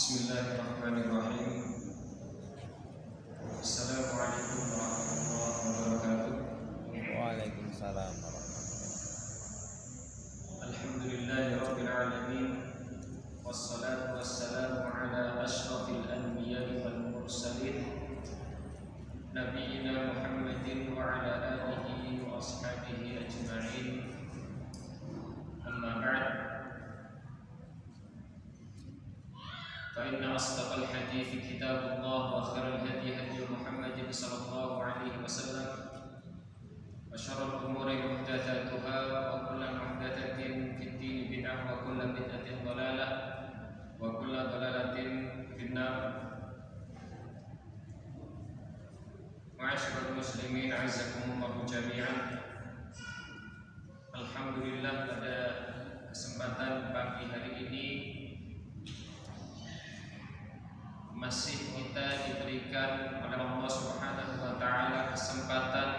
Bismillahirrahmanirrahim. Assalamualaikum warahmatullahi wabarakatuh. Waalaikumsalam warahmatullahi wabarakatuh. Alhamdulillahi rabbil alamin. Wassalatu wassalamu ala asyrafil anbiya'i wal mursalin Nabiyyina Muhammadin wa ala alihi wa ashabihi ajma'in. Amma ba'd. فإن أصدق الحديث كتاب الله وخير الهدي هدي محمد صلى الله عليه وسلم وشر الأمور محدثاتها وكل محدثة في الدين بدعة وكل بدعة ضلالة وكل ضلالة في النار. معاشر المسلمين أعزكم الله جميعا. Alhamdulillah, pada kesempatan pagi hari ini masih kita diberikan oleh Allah Subhanahu wa taala kesempatan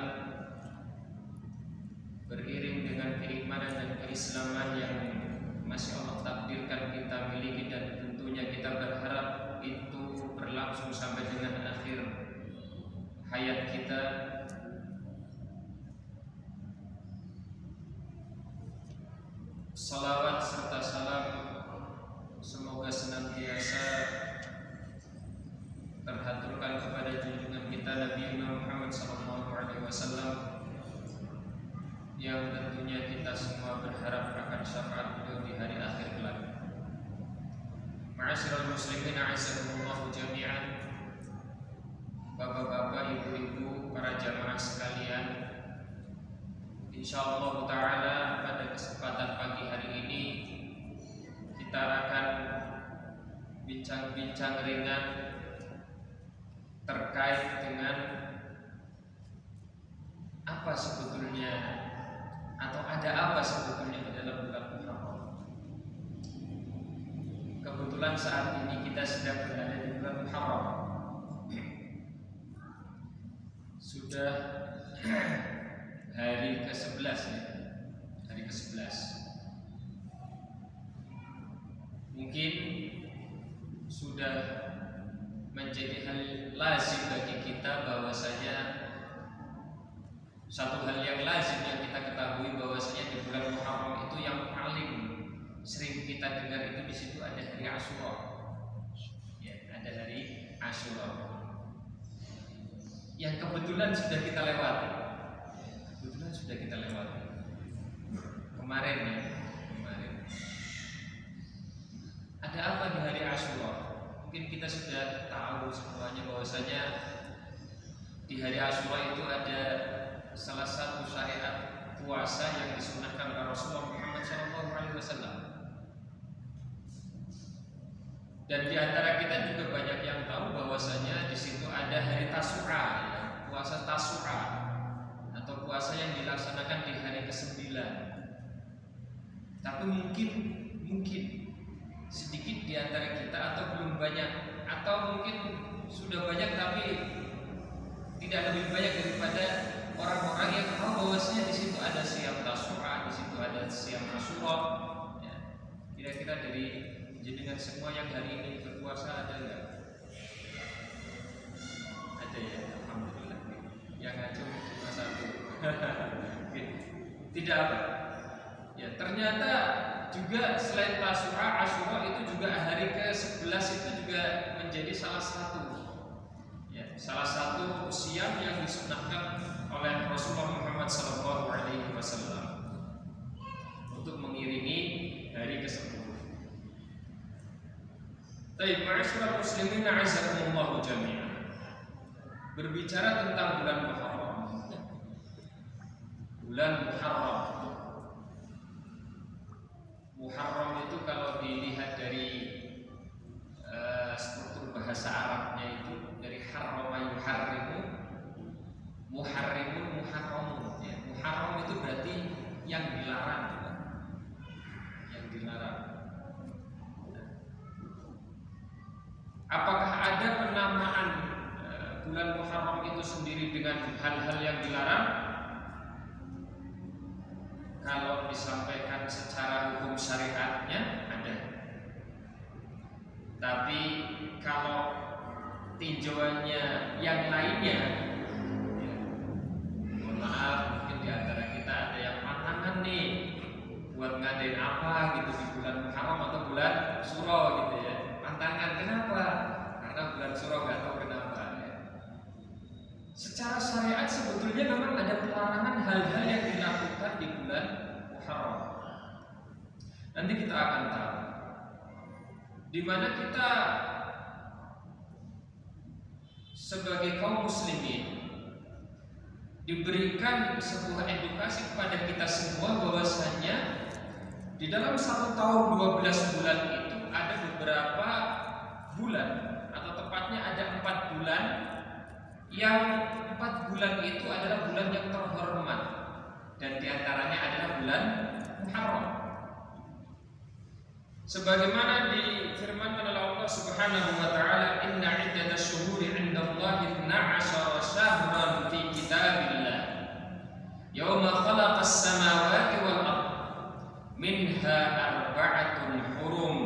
beriring dengan keimanan dan keislaman yang masih Allah takdirkan kita miliki, dan tentunya kita berharap itu berlangsung sampai dengan akhir hayat kita. Salawat serta salam semoga senantiasa terhaturkan kepada junjungan kita Nabi Muhammad SAW, yang tentunya kita semua berharap akan syafaat beliau di hari akhir kelak. Ma'asyiral muslimin a'azzakumullah jami'an. Bapak-bapak, ibu-ibu, para jamaah sekalian, insyaallah ta'ala pada kesempatan pagi hari ini kita akan bincang-bincang ringan terkait dengan apa sebetulnya, atau ada apa sebetulnya di dalam bulan Muharram. Kebetulan saat ini kita sedang berada di bulan Muharram. Sudah hari ke-11 ya. Hari ke-11. Mungkin sudah menjadi hal lazim bagi kita bahwasanya satu hal yang lazim yang kita ketahui bahwasanya di bulan Muharram itu yang paling sering kita dengar itu di situ ada hari Asyura. Ya, ada hari Asyura. Yang kebetulan sudah kita lewati. Kemarin ya, kemarin. Ada apa di hari Asyura? Mungkin kita sudah tahu semuanya bahwasanya di hari Asyura itu ada salah satu syariat puasa yang disunahkan oleh Rasulullah Muhammad SAW. Dan di antara kita juga banyak yang tahu bahwasanya di situ ada hari Tasu'a, ya, puasa Tasu'a atau puasa yang dilaksanakan di hari ke-9. Tapi mungkin sedikit di antara kita atau belum banyak, atau mungkin sudah banyak tapi tidak lebih banyak daripada orang-orang yang tahu bahwasanya di situ ada siam Tasu'a, di situ ada siam Asyura. Ya. Kira-kira dari jenengan semua yang hari ini berpuasa ada enggak? Ada ya, alhamdulillah. Yang ngajak cuma satu. Tidak apa? Ya, ternyata juga selain Tasu'a, Asyura itu juga hari ke-11 itu juga menjadi salah satu siam yang disunahkan oleh Rasulullah Muhammad SAW untuk mengiringi hari ke-10. Baik, ma'asyiral muslimin a'azzakumullah jami'an. Berbicara tentang bulan Muharram. Bulan Muharram itu kalau dilihat dari struktur bahasa Arabnya itu dari harrama yuharrimu, muharrimun, muharramun. Ya, Muharram itu berarti yang dilarang, yang dilarang. Apakah ada penamaan bulan Muharram itu sendiri dengan hal-hal yang dilarang? Kalau disampaikan secara hukum syariatnya ada. Tapi kalau tinjauannya yang lainnya, ya, mohon maaf, mungkin di antara kita ada yang pantangan nih buat ngadain apa gitu di bulan Muharram atau bulan Suro gitu ya. Pantangan kenapa? Karena bulan Suro nggak tahu kenapa ya. Secara syariat sebetulnya memang ada pelarangan hal-hal yang dilakukan di bulan Muharram. Nanti kita akan tahu di mana kita sebagai kaum muslimin diberikan sebuah edukasi kepada kita semua bahwasanya di dalam 1 tahun 12 bulan itu ada beberapa bulan, atau tepatnya ada 4 bulan, yang 4 bulan itu adalah bulan yang terhormat, dan diantaranya adalah bulan Muharram. Sebagaimana difirmankan oleh Allah Subhanahu wa taala, inna iddatash syuhuri 'indallahi 12 syahran fi kitabillah yauma khalaqas samawati wal ardh minha arba'atun hurum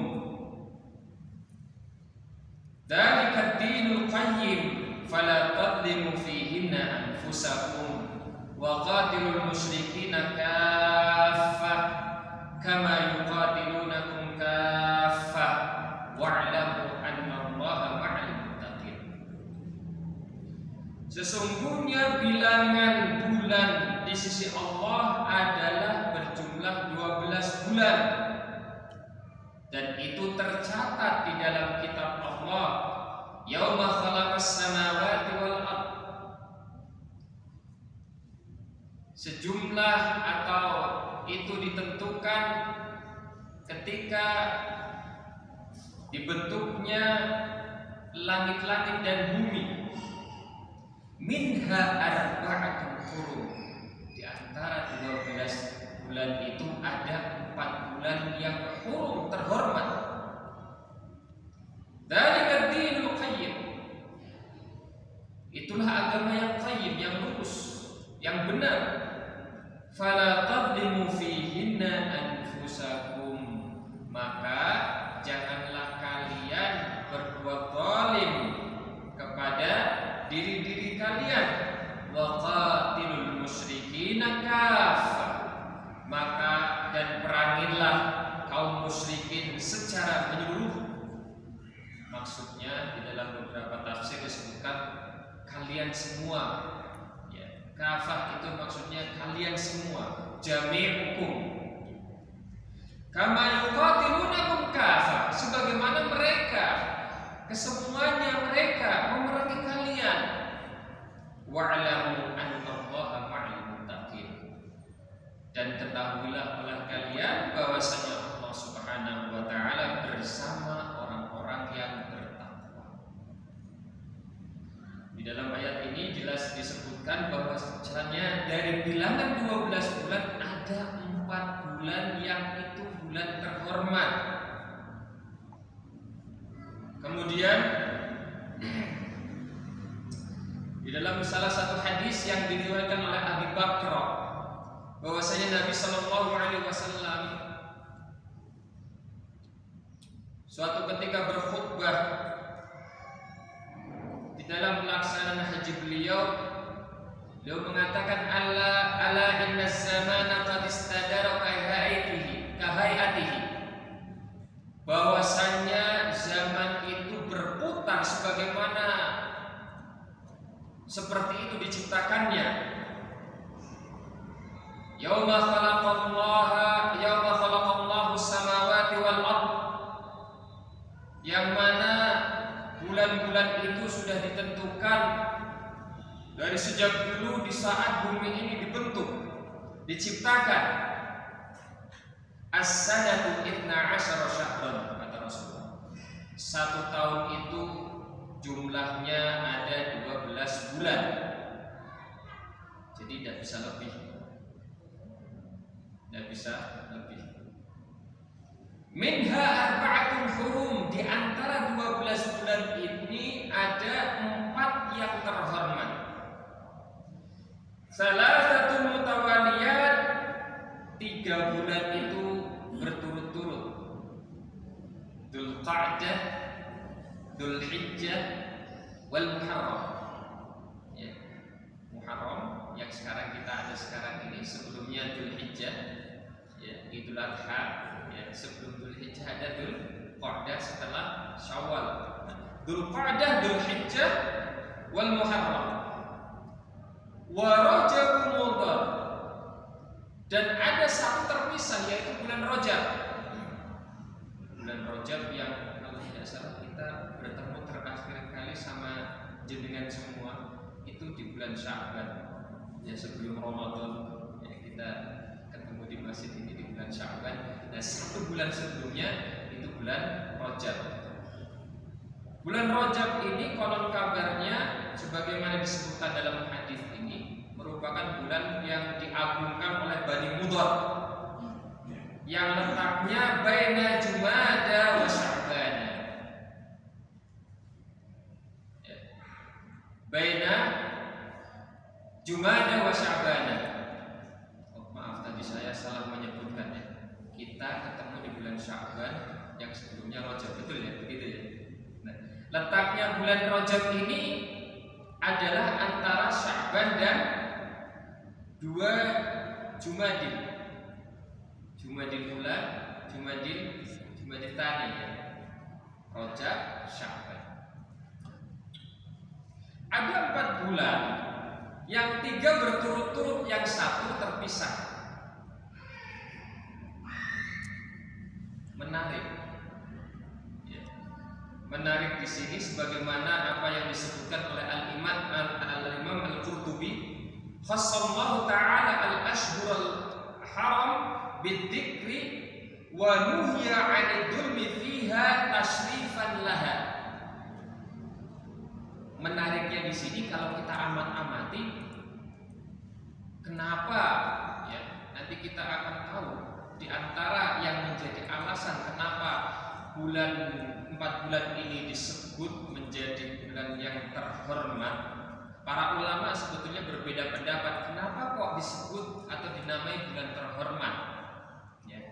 dzalika ad-dinul qayyim fala tadlimu fihinna anfusakum wa qatilul musyrikina kaffah kama yuqatilunakum kaffah wa'lamu annallaha ma'al muttaqin. Sesungguhnya bilangan bulan di sisi Allah adalah berjumlah 12 bulan, dan itu tercatat di dalam kitab Allah yauma khalaqas samawati wal ardh. Sejumlah atau itu ditentukan ketika dibentuknya langit-langit dan bumi. Minha arba'atun hurum, di antara 12 bulan itu ada 4 bulan yang hurum, terhormat. Dzalika ad-dinul qayyim, itulah agama yang qayyim, yang lurus, yang benar. Fala tadlimu fihinna anfusakum, maka janganlah kalian berbuat zalim kepada diri-diri kalian. Wa qatilul musyrikina kaffah, maka dan perangilah kaum musyrikin secara menyeluruh. Maksudnya di dalam beberapa tafsir disebutkan kalian semua. Kafah itu maksudnya kalian semua, jami'ukum. Kama yuqatilunakum kafah, sebagaimana mereka, kesemuanya mereka memerangi kalian. Wa'lamu annallaha ma'al muttaqin, dan ketahuilah oleh kalian bahwasanya Allah Subhanahu wa taala bersama orang-orang yang bertakwa. Di dalam ayat ini jelas disebutkan bahwasanya dari bilangan 12 bulan ada 4 bulan yang itu bulan terhormat. Kemudian di dalam salah satu hadis yang diriwayatkan oleh Abi Bakr bahwasanya Nabi Shallallahu Alaihi Wasallam suatu ketika berkhutbah di dalam pelaksanaan haji beliau mengatakan ala inna zamana qad istadara kahayatihi, bahwasanya zaman itu berputar sebagaimana seperti itu diciptakannya. Yauma khalaqallahu samawati wal ardh, yang mana bulan-bulan itu sudah ditentukan dari sejak dulu di saat bumi ini dibentuk, diciptakan. As-sanatu 12 syahran, kata Rasulullah. 1 tahun itu jumlahnya ada 12 bulan. Jadi tidak bisa lebih. Tidak bisa lebih. Minha arba'atun hurum, di antara 12 bulan ini ada 4 yang terhormat. Salasatun mutawaliyat, 3 bulan itu berturut-turut. Dzulqa'dah, Dzulhijjah wal Muharram. Ya. Muharram yang sekarang kita ada sekarang ini, sebelumnya Dzulhijjah, ya, Idul Adha, ya, sebelum Dzulhijjah ada Dzulqa'dah, setelah Syawal. Dzulqa'dah, Dzulhijjah wal Muharram. Wa Rajab Mudhar. Dan ada satu terpisah, yaitu bulan Rajab. Bulan Rajab yang kalau tidak salah kita bertemu terakhir kali sama jenengan semua itu di bulan Sya'ban, ya, sebelum Ramadan, ya, kita ketemu di masjid ini di bulan Sya'ban. Dan satu bulan sebelumnya itu bulan Rajab. Bulan Rajab ini konon kabarnya sebagaimana disebutkan dalam hadis ini merupakan bulan yang diagungkan oleh Bani Mudhar yang letaknya baina Jumada wa Sya'ban. Ya. Baina Jumada wa Sya'ban. Oh, maaf tadi saya salah menyebutkan, ya. Kita ketemu di bulan Sya'ban yang sebelumnya Rajab, betul ya? Begitu ya. Nah, letaknya bulan Rajab ini adalah antara Sya'ban dan 2 Jumadil. Jumadil Ula, Jumadil Tsani, ya. Rajab, Sya'ban. Ada 4 bulan, yang 3 berturut-turut, yang 1 terpisah. Menarik, ya. Menarik di sini sebagaimana apa yang disebutkan oleh Al-Imam Al-Qurtubi, khassallahu ta'ala al-ashhur al-haram bidzikri wa nuhiya 'anil dzulmi fiha tashrifan laha. Menariknya di sini kalau kita amat-amati, kenapa, ya, nanti kita akan tahu di antara yang menjadi alasan kenapa 4 bulan ini disebut menjadi bulan yang terhormat. Para ulama sebetulnya berbeda pendapat kenapa kok disebut atau dinamai bulan terhormat. Ya.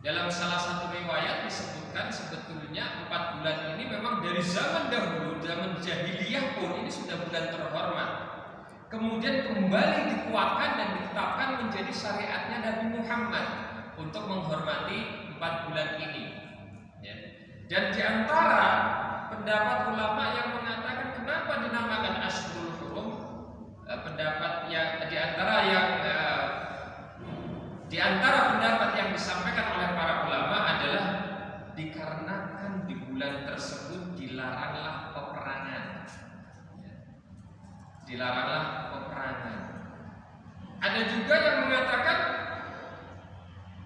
Dalam salah satu riwayat disebutkan sebetulnya 4 bulan ini memang dari zaman dahulu, zaman jahiliyah pun ini sudah bulan terhormat. Kemudian kembali dikuatkan dan ditetapkan menjadi syariatnya Nabi Muhammad untuk menghormati 4 bulan ini. Ya. Dan di antara pendapat ulama yang mengatakan kenapa dinamakan Ashhurul Hurum, pendapat yang di antara pendapat yang disampaikan oleh para ulama adalah dikarenakan di bulan tersebut dilaranglah peperangan. Dilaranglah peperangan. Ada juga yang mengatakan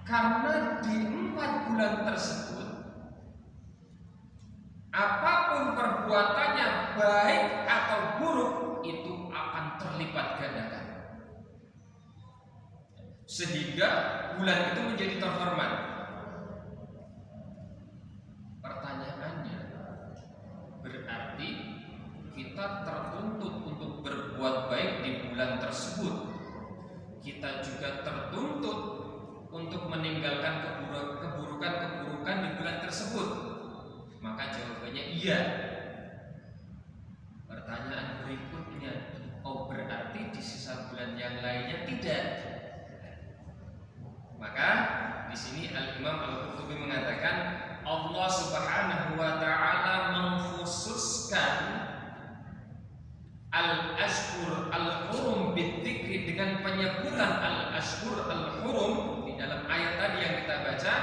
karena di 4 bulan tersebut apapun perbuatannya baik atau buruk itu akan terlipat gandakan, sehingga bulan itu menjadi terhormat. Pertanyaannya, berarti kita tertuntut untuk berbuat baik di bulan tersebut. Kita juga tertuntut untuk meninggalkan keburukan-keburukan di bulan tersebut. Maka jawabannya iya. Pertanyaan berikutnya, oh berarti di sisa bulan yang lainnya tidak? Maka di sini Al-Imam Al-Qurtubi mengatakan Allah Subhanahu wa taala mengkhususkan al-ashhur al-hurum bidzikri dengan penyebutan al-ashhur al-hurum di dalam ayat tadi yang kita baca,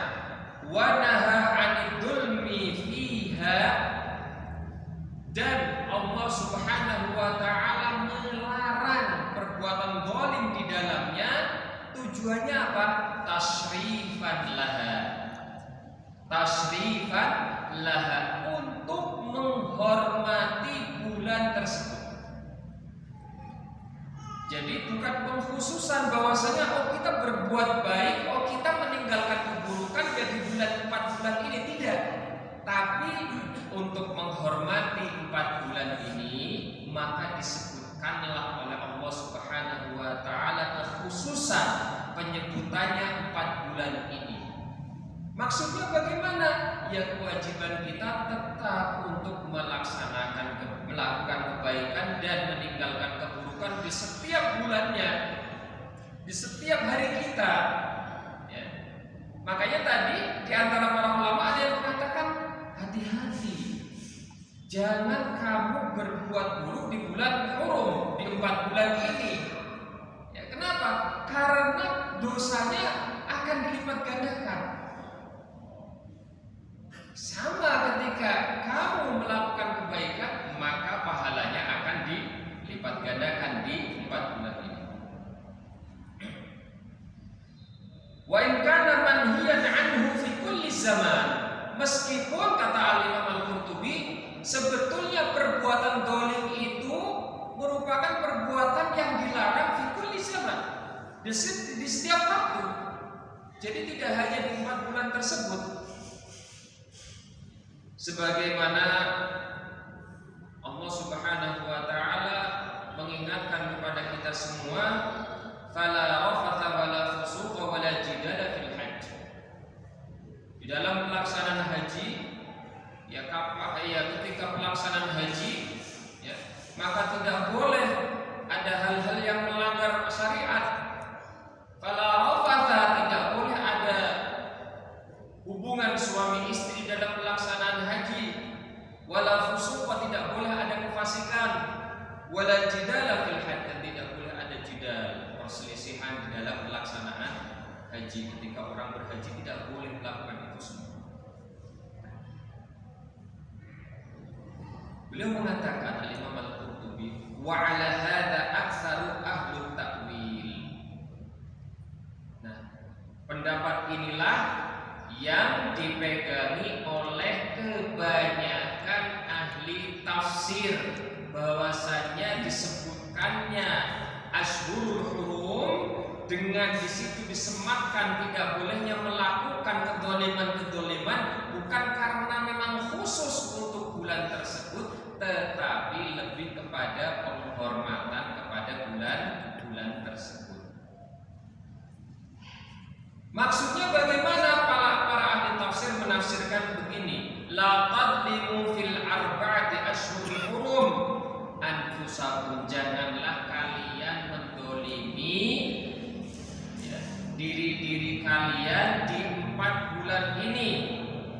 wa naha 'anil dzulmi fiha, dan Allah Subhanahu wa taala melarang perbuatan zalim di dalamnya. Tujuannya apa? Tashrifan laha. Tashrifan laha, untuk menghormati bulan tersebut. Jadi bukan pengkhususan bahwasanya oh kita berbuat baik, oh kita meninggalkan keburukan dari bulan 4 bulan ini, tidak. Tapi untuk menghormati 4 bulan ini maka disebutkanlah oleh Allah Subhanahu wa taala kekhususan penyebutannya 4 bulan ini. Maksudnya bagaimana? Ya kewajiban kita tetap tetap untuk melakukan kebaikan dan meninggalkan keburukan di setiap bulannya, di setiap hari kita. Ya. Makanya tadi di antara para ulama ada yang mengatakan hati-hati, jangan kamu berbuat buruk di bulan Hurum, di 4 bulan ini. Ya, kenapa? Karena dosanya akan dilipat gandakan. Sama ketika kamu melakukan kebaikan, maka pahalanya akan dilipat gandakan di 4 bulan ini. Wa in kana manhiyan anhu fi kulli zaman. Meskipun kata Al-Imam Al-Qurtubi, sebetulnya perbuatan dolim itu merupakan perbuatan yang dilarang fi kulli zaman, di setiap waktu. Jadi tidak hanya di 4 bulan tersebut. Sebagaimana Allah Subhanahu wa taala mengingatkan kepada kita semua, fala rafatha wala fusuqa wala jidala fil hajj. Di dalam pelaksanaan haji, ya ketika pelaksanaan haji, ya, maka tidak boleh ada hal-hal yang melanggar syariat. Fala rafatha, tidak boleh ada hubungan suami istri dalam pelaksanaan haji, wala fusuqa, tidak boleh ada kefasikan, wala jidala fil hajj, dan tidak boleh ada jidal, perselisihan di dalam pelaksanaan haji. Ketika orang berhaji tidak boleh melakukan itu semua. Beliau mengatakan, Al-Imam Al-Qurtubi, wa ala hadza aktsaru ahlu ta'wil. Nah, pendapat inilah yang dipegangi oleh kebanyakan ahli tafsir, bahwasanya disebutkannya Ashhurul Hurum dengan di situ disematkan tidak bolehnya melakukan kedoliman-kedoliman bukan karena memang khusus untuk bulan tersebut, tetapi lebih kepada penghormatan kepada bulan-bulan tersebut. Maksudnya bagaimana para ahli tafsir menafsirkan begini, la tadlimu fil arba'ati ashhuril hurum anfusakum, janganlah kalian mendolimi, ya, diri-diri kalian di 4 bulan ini.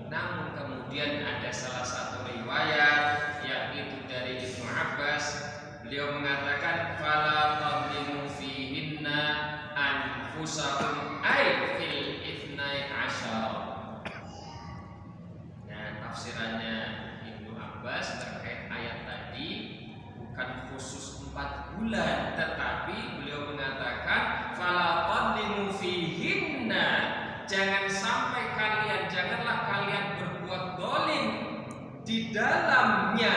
Namun kemudian ada salah satu riwayat, yaitu dari Ibnu Abbas, beliau mengatakan fala tadlimu fihinna anfusakum ay fil ithnai asyara. Nah, tafsirannya Ibnu Abbas terkait ayat tadi bukan khusus 4 bulan, tetapi beliau mengatakan fala tadlimu fihinna, janganlah kalian berbuat dolim di dalamnya,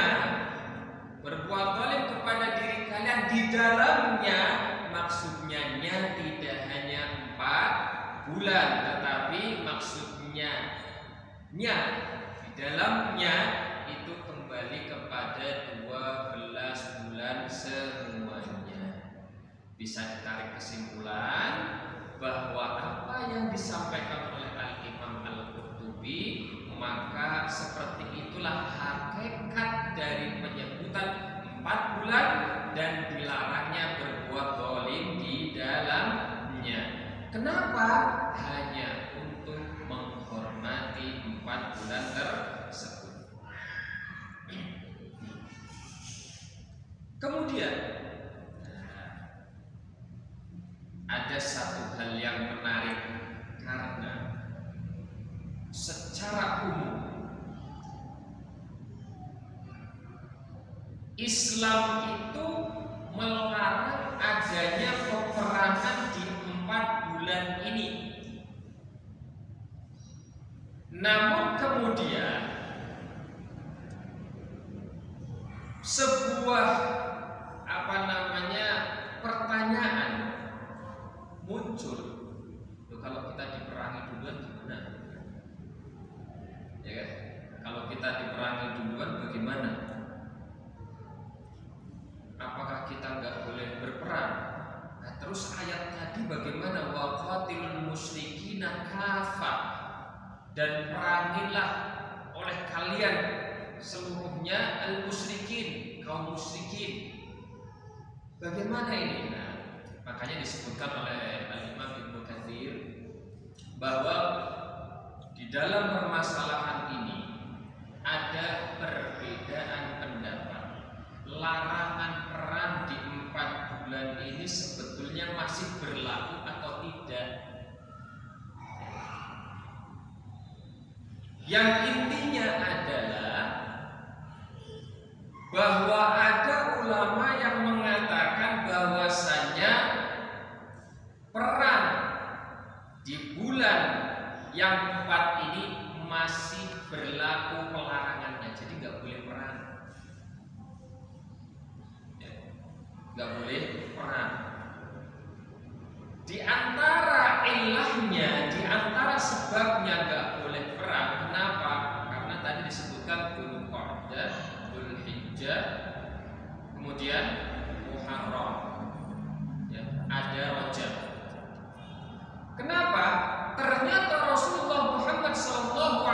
berbuat dolim kepada diri kalian di dalamnya. Maksudnya tidak hanya 4 bulan, tetapi maksudnya di dalamnya itu kembali kepada 12 bulan semuanya. Bisa ditarik kesimpulan bahwa apa yang disampaikan oleh Al-Imam Al-Qurtubi, maka seperti itulah hakikat dari penyebutan 4 bulan dan dilarangnya berbuat dolim di dalamnya. Kenapa? Hanya untuk menghormati 4 bulan tersebut. Kemudian ada satu hal yang menarik, karena secara umum Islam itu melarang adanya peperangan di 4 bulan ini. Namun kemudian sebuah pertanyaan muncul, kalau kita diperangi duluan gimana? Ya kan? Kalau kita diperangi duluan bagaimana? Apakah kita nggak boleh berperang? Nah, terus ayat tadi bagaimana? Wa qatilul musyrikina kafah, dan perangilah oleh kalian seluruhnya al-musyrikin, kaum musyrikin. Bagaimana ini? Nah, makanya disebutkan oleh Al-Imam Ibnu Katsir bahwa di dalam permasalahan ini ada perbedaan pendapat. Larangan perang di 4 bulan ini sebetulnya masih berlaku atau tidak. Yang intinya adalah bahwa ada ulama yang mengatakan bahwasanya perang di bulan yang 4 ini masih berlaku pelarangannya, jadi nggak boleh perang, nggak boleh perang. Di antara ilahnya, di antara sebabnya nggak boleh perang, kenapa? Karena tadi disebutkan Dzulqa'dah, Dzulhijjah, kemudian Muharram, ya, ada Rajab. Kenapa? Ternyata Rasulullah Muhammad SAW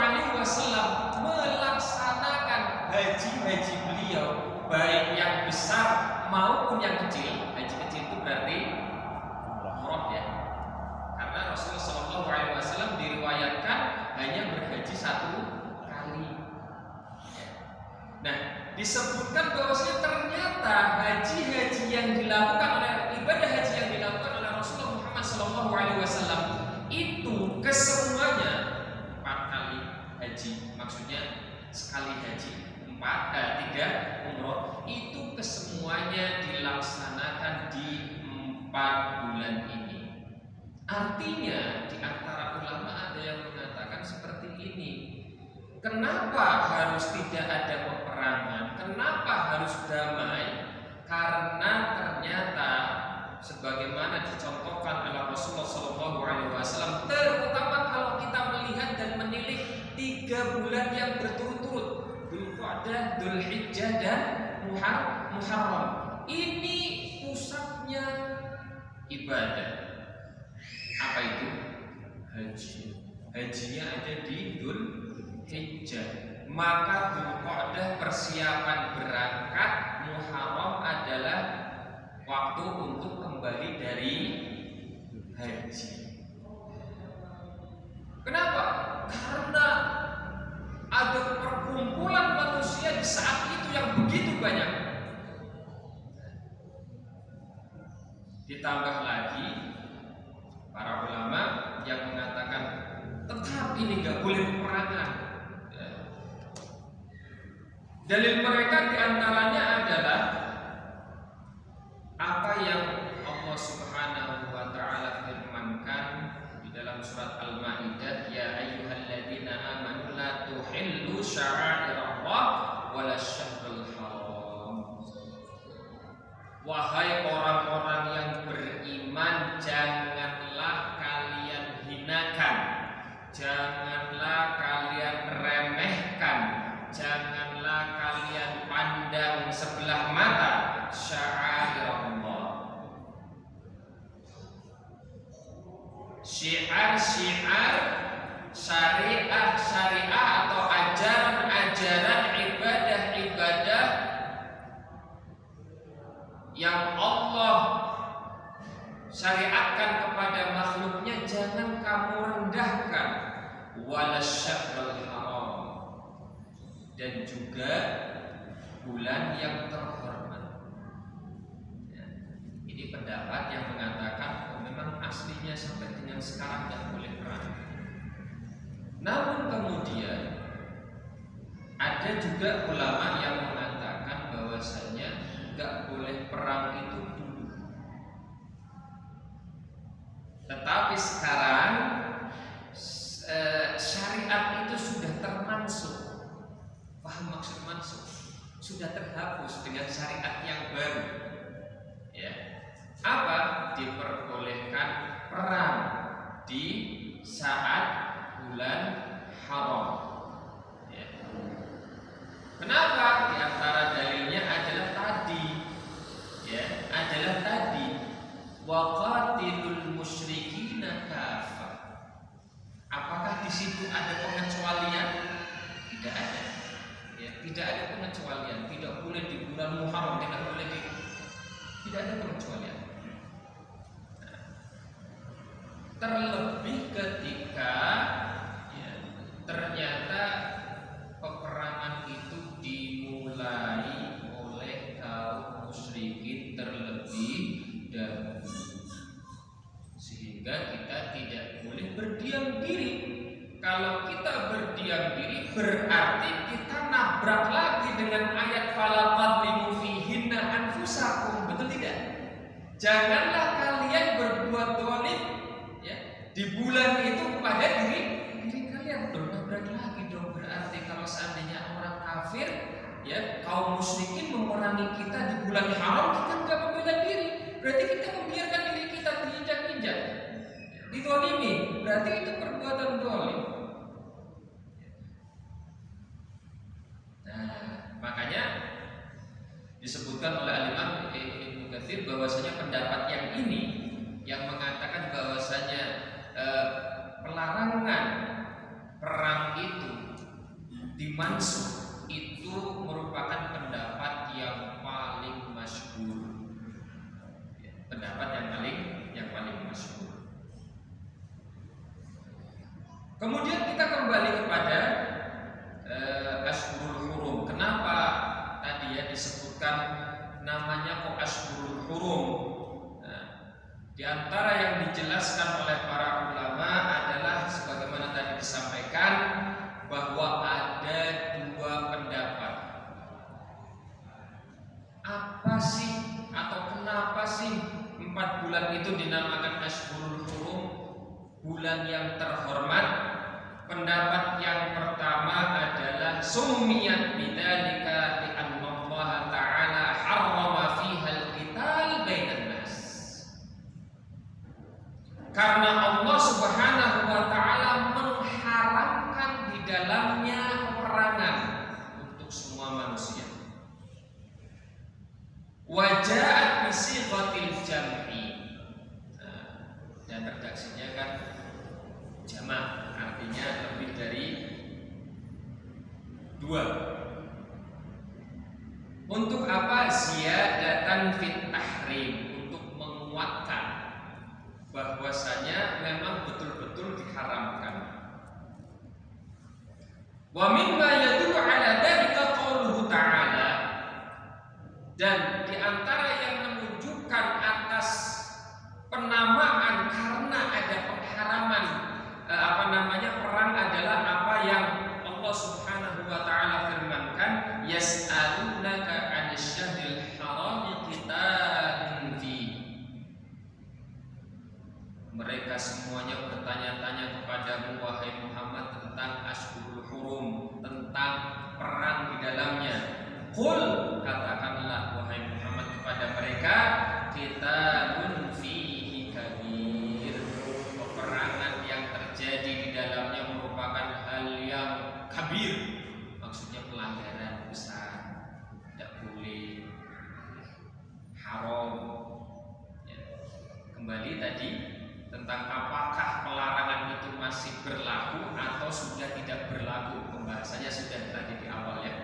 melaksanakan haji beliau, baik yang besar maupun yang kecil. Haji kecil itu berarti umrah, ya. Karena Rasulullah SAW diriwayatkan hanya berhaji 1 kali. Nah, disebutkan bahwasanya ternyata haji-haji yang dilakukan oleh ibadah haji yang dilakukan oleh Rasulullah Muhammad SAW itu kesemuanya 4 kali haji, maksudnya sekali haji 3 umroh, itu kesemuanya dilaksanakan di 4 bulan ini. Artinya di antara ulama ada yang mengatakan seperti ini. Kenapa harus tidak ada peperangan? Kenapa harus damai? Karena ternyata sebagaimana dicontohkan oleh Rasulullah SAW, terutama kalau kita melihat dan menilik 3 bulan yang berturut-turut, Dzulqa'dah, Dzulhijjah, dan Muharram. Ini pusatnya ibadah. Apa itu? Haji. Hajinya ada di Dzulhijjah. Maka Dzulqa'dah persiapan berangkat, Muharram adalah waktu untuk kembali dari haji. Kenapa? Karena ada perkumpulan manusia di saat itu yang begitu banyak. Ditambah lagi para ulama yang mengatakan tetap ini nggak boleh peperangan. Dalil mereka diantaranya adalah apa yang Allah Subhanahu wa Ta'ala firmankan di dalam surat Al-Maidah, ya ayyuhalladzina amanu la tuhillu sya'airallah wala syahrul haram. Wahai orang-orang yang beriman, janganlah kalian hinakan, janganlah kalian remehkan, janganlah kalian pandang sebelah mata sya'airallah. Syiar-syiar, syariah atau ajaran-ajaran, ibadah-ibadah yang Allah syariatkan kepada makhluknya jangan kamu rendahkan. Wala syahrul haram, dan juga bulan yang terhormat. Ya, ini pendapat yang mengatakan memang aslinya sampai dengan sekarang tidak boleh perang. Namun kemudian ada juga ulama yang mengatakan bahwasanya nggak boleh perang itu dulu. Tetapi sekarang syariat itu sudah termansuk. Paham maksud mansuk? Sudah terhapus dengan syariat yang baru. Ya. Apa? Diperbolehkan perang di saat bulan haram. Ya. Kenapa? Di antara dalilnya adalah tadi, ya, adalah tadi waqatilul musyrikina kafah. Apakah di situ ada pengecualian? Tidak ada. Ya, tidak haram, tidak boleh tidak ada pengecualian. Terlebih ketika ya, ternyata peperangan itu dimulai oleh kaum musyrikin terlebih dahulu, sehingga kita tidak boleh berdiam diri. Kalau kita berdiam diri berarti kita nabrak lagi dengan ayat fala tadlimu fihinna anfusakum, betul tidak? Janganlah kalian berbuat zalim ya di bulan itu kepada diri kalian. Nabrak lagi dong, berarti kalau seandainya orang kafir ya kaum musyrikin memerangi kita di bulan haram, kita nggak membela diri, berarti kita membiarkan diri kita diinjak-injak, dizalimi, berarti itu perbuatan zalim. Nah, makanya disebutkan oleh Al-Imam Ibnu Katsir bahwasanya pendapat yang ini yang mengatakan bahwasanya pelarangan perang itu dimansukh itu merupakan pendapat yang paling masyhur. Pendapat yang paling masyhur. Kemudian kita kembali kepada Ashhurul Hurum. Kenapa tadi ya disebutkan namanya kok Ashhurul Hurum? Nah, di antara yang dijelaskan oleh para ulama adalah sebagaimana tadi disampaikan bahwa ada dua pendapat. Apa sih atau kenapa sih 4 bulan itu dinamakan Ashhurul Hurum, bulan yang terhormat? Pendapat yang pertama adalah summiyat bidzalika li'anna Allah Ta'ala harrama fiha al-qital bainan nas. Karena Allah Subhanahu wa taala mengharamkan di dalamnya peperangan untuk semua manusia. Wa ja'at bi sighatil jam'i. Dan redaksinya kan jamak, artinya lebih dari 2. Untuk apa? Ziyadatan fit tahrim, untuk menguatkan bahwasanya memang betul-betul diharamkan. Wa mimma yadullu ala dzalika qauluhu ta'ala, dan di antara yang menunjukkan atas penamaan karena ada pengharaman perang adalah apa yang Allah Subhanahu wa taala firmankan, yas'alunaka 'anil syahril haram qitalin fi. Mereka semuanya bertanya-tanya kepadamu wahai Muhammad tentang Ashhurul Hurum, tentang perang di dalamnya. Qul, katakanlah wahai Muhammad kepada mereka, qitalun fihi kabir. Peperangan yang terjadi di dalamnya merupakan hal yang kabir, maksudnya pelanggaran besar, tidak boleh, haram ya. Kembali tadi tentang apakah pelarangan itu masih berlaku atau sudah tidak berlaku, pembahasannya sudah tadi di awal ya.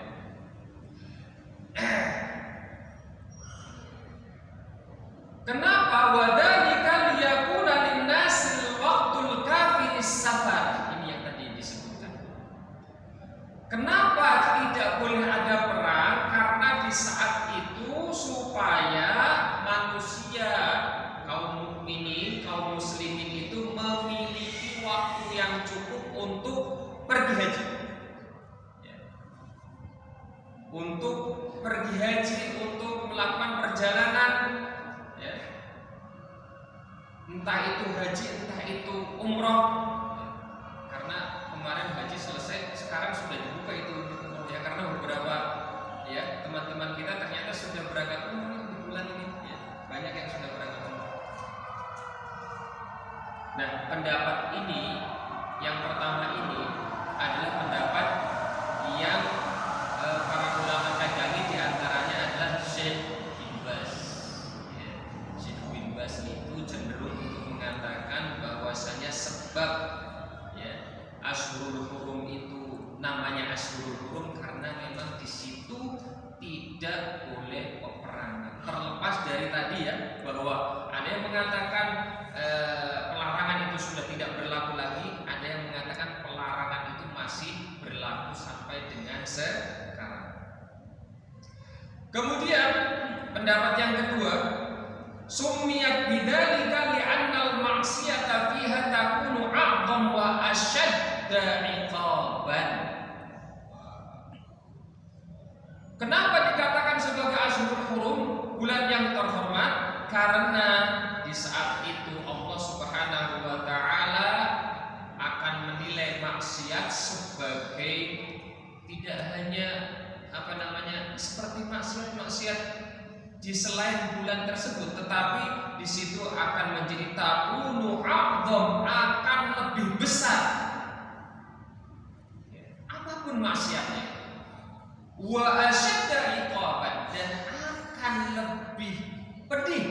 Kenapa? Wadzalika liyakuna linnasil waqtul kafiris safar. Ini yang tadi disebutkan. Kenapa tidak boleh ada perang? Karena di saat itu supaya manusia, kaum mukminin, kaum muslimin itu memiliki waktu yang cukup untuk pergi haji. Untuk pergi haji, untuk melakukan perjalanan ya. Entah itu haji, entah itu umroh ya. Karena kemarin haji selesai, sekarang sudah dibuka itu umroh ya. Karena beberapa ya teman-teman kita ternyata sudah berangkat umroh di bulan ini ya. Banyak yang sudah berangkat umroh. Nah, pendapat ini yang pertama ini adalah pendapat yang para ulama pegangi, diantaranya adalah Syekh bin Baz. Ya, Syekh bin Baz itu cenderung untuk mengatakan bahwasanya sebab ya Ashhurul Hurum itu namanya Ashhurul Hurum karena memang di situ tidak boleh terlepas dari tadi ya, bahwa ada yang mengatakan pelarangan itu sudah tidak berlaku lagi, ada yang mengatakan pelarangan itu masih berlaku sampai dengan sekarang. Kemudian pendapat yang kedua, summiyat bidzalika li'annal ma'siyata fiha takunu a'dham wa ashadda 'iqaban. Kenapa dikatakan sebagai Ashhurul Hurum, bulan yang terhormat? Karena di saat itu Allah Subhanahu wa taala akan menilai maksiat sebagai tidak hanya seperti maksiat di selain bulan tersebut, tetapi di situ akan menjadi takunu a'dham, akan lebih besar apapun maksiatnya, wa asyadda iqaban, dan akan lebih pedih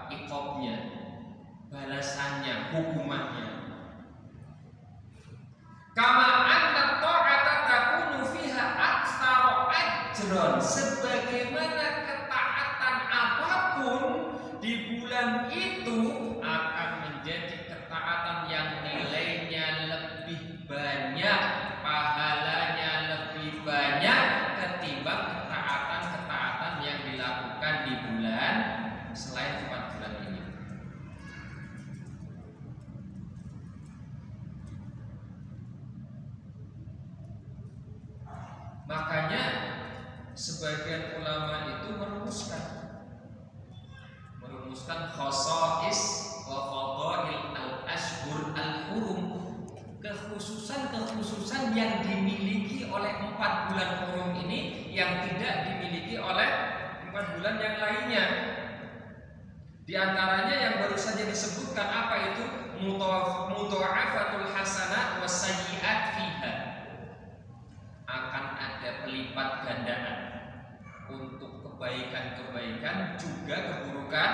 iqabnya, balasannya, hukumannya. Kama anna ta'ata takunu fiha aktsara ajran, sebagaimana ketaatan apapun di bulan itu akan menjadi ketaatan yang nilainya lebih banyak, pahalanya lebih banyak ketimbang ketaatan-ketaatan yang dilakukan di bulan selain 4 bulan ini. Makanya sebagian ulama itu merumuskan khosais wa fadail al-ashhur al-hurum, kekhususan yang dimiliki oleh 4 bulan hurum ini yang tidak dimiliki oleh 4 bulan yang lainnya. Di antaranya yang baru saja disebutkan apa itu? Mudha'afatul hasanat was sayyi'at fiha. Akan ada pelipat gandaan untuk kebaikan-kebaikan juga keburukan.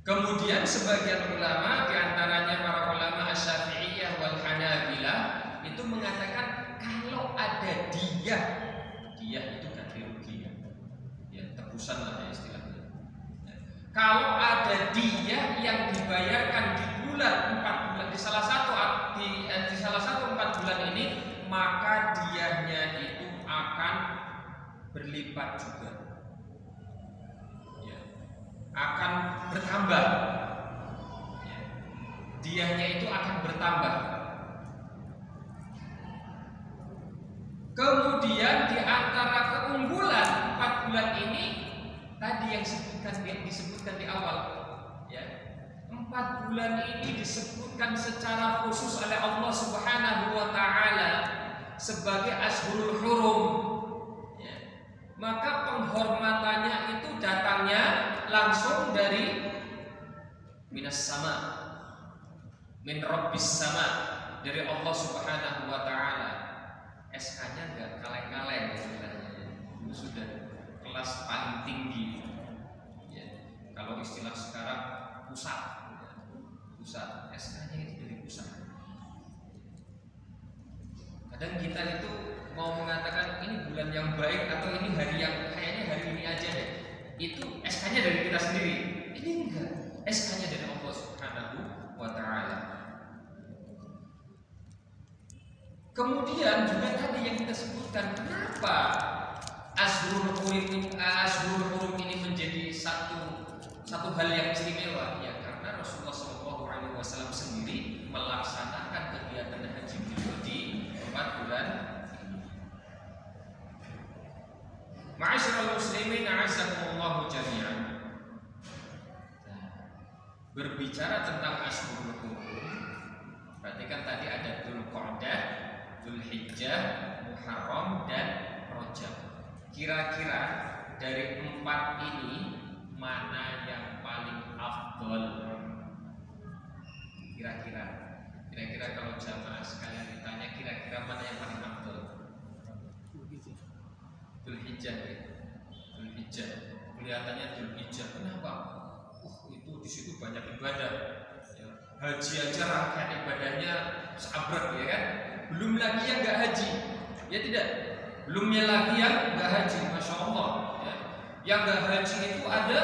Kemudian sebagian ulama, di antaranya para ulama Asy-Syafi'iyah wal Hanabilah, itu mengatakan kalau ada diyah itu ganti rugi ya, tebusan lah ya istilahnya. Kalau ada diyah yang dibayarkan di bulan 4 bulan di salah satu 4 bulan ini, maka diyahnya itu akan berlipat juga, ya, akan bertambah, ya. Diyahnya itu akan bertambah. Kemudian di antara keunggulan 4 bulan ini tadi yang disebutkan di awal, ya, 4 bulan ini disebutkan secara khusus oleh Allah Subhanahu wa taala sebagai Ashhurul Hurum, ya. Maka penghormatannya itu datangnya langsung dari minas sama, min rabbis sama, dari Allah Subhanahu wa taala. SK-nya enggak kaleng-kaleng sebenarnya. Itu sudah kelas paling tinggi, ya. Kalau istilah sekarang pusat SK-nya itu dari pusat. Kadang kita itu mau mengatakan ini bulan yang baik atau ini hari yang kayaknya hari ini aja deh, itu SK-nya dari kita sendiri. Ini enggak, SK-nya dari Allah Subhanahu wa taala. Kemudian juga tadi yang kita sebutkan, kenapa Ashhurul Hurum ini menjadi satu hal yang istimewa, ya karena Rasulullah SAW sendiri melaksanakan kegiatan haji beliau di 4 bulan ini. Ma'asyiral muslimin a'azzakumullah jami'an. Berbicara tentang Ashhurul Hurum, berarti kan tadi ada Dzulqa'dah, Dzulhijjah, Muharram dan Rajab. Kira-kira dari 4 ini mana yang paling afdol? Kira-kira kalau jamaah sekalian ditanya, kira-kira mana yang paling afdol? Dzulhijjah ya. Dzulhijjah. Kelihatannya Dzulhijjah. Kenapa? Itu di situ banyak ibadah. Ya. Haji aja rangkaian ibadahnya sabrek, ya kan? Belum lagi yang enggak haji. Ya tidak? Belumnya lagi yang nggak haji, masya Allah. Ya. Yang nggak haji itu ada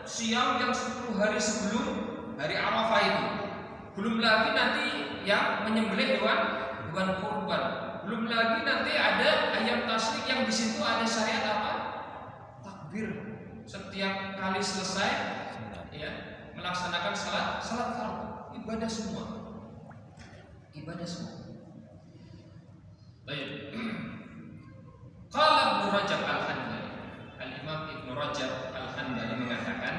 siang yang 10 hari sebelum hari Arafah itu. Belum lagi nanti yang menyembelih hewan kurban. Belum lagi nanti ada ayam tasyrik yang di situ ada syariat apa? Takbir. Setiap kali selesai ya, melaksanakan salat fardu, ibadah semua. Baik. Qala Ibnu Rajab Al-Hanbali, Al-Imam Ibnu Rajab Al-Hanbali mengatakan,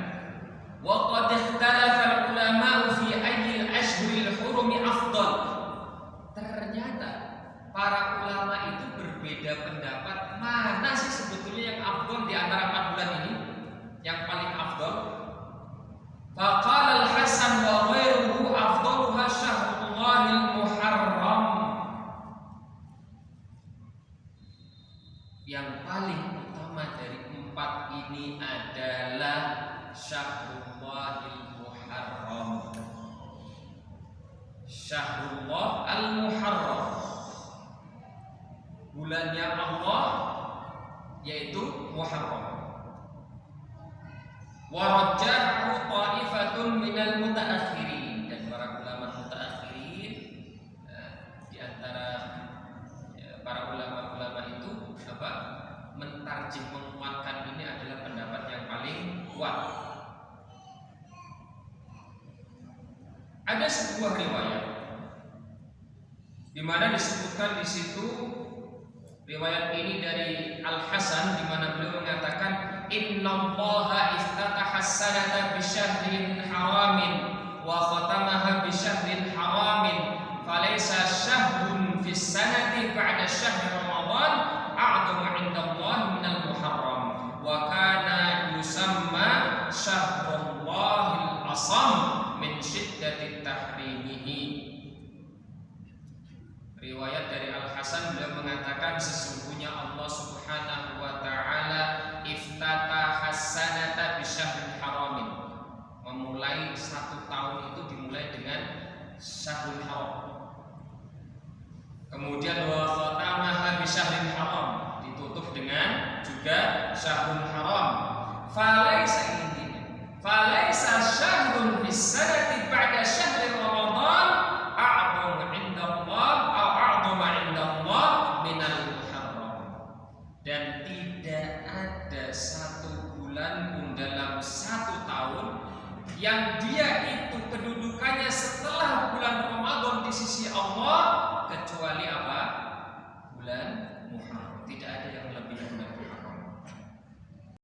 wa qad ikhtalafa al-ulama fi ayyi al-ashhuril hurum afdal. Ternyata para ulama itu berbeda pendapat mana sih sebetulnya yang afdal di antara 4 bulan ini, yang paling afdal. Faqala Al-Hasan wa ghairuhu afdaluha syahrullahil muharram. Yang paling utama dari 4 ini adalah Syahrullahil Muharram. Syahrullah al-Muharram, bulannya Allah, yaitu Muharram. Wa rajjahu ta'ifatun minal mutaakhirin, dan para ulama mutaakhirin di antara para ulama-ulama itu mentarjih, menguatkan ini adalah pendapat yang paling kuat. Ada sebuah riwayat di mana disebutkan di situ, riwayat ini dari Al-Hasan, di mana beliau mengatakan, innallaha iftataha as-sanata bi syahrin haramin wa khatamaha bi syahrin haramin, falaysa syahrun fis sanati ba'da syahri Ramadan a'dhamu 'inda Allah minal Muharram, wa kana yusamma syahrullahil asam min syiddati tahrimihi. Riwayat dari Al-Hasan, beliau mengatakan sesungguhnya Allah Subhanahu wa taala iftataha as-sanata bi syahrin haramin, memulai 1 tahun itu dimulai dengan syahrul haram. Kemudian wa khatamaha bi syahrin haram, ditutup dengan juga syahrul haram. Falaisa syahrun bis sanati ba'da syahri Ramadan a'dhamu 'inda Allah aw 'a'dhamu 'inda Allah minal Muharram. Dan tidak ada 1 bulan pun dalam 1 tahun yang dia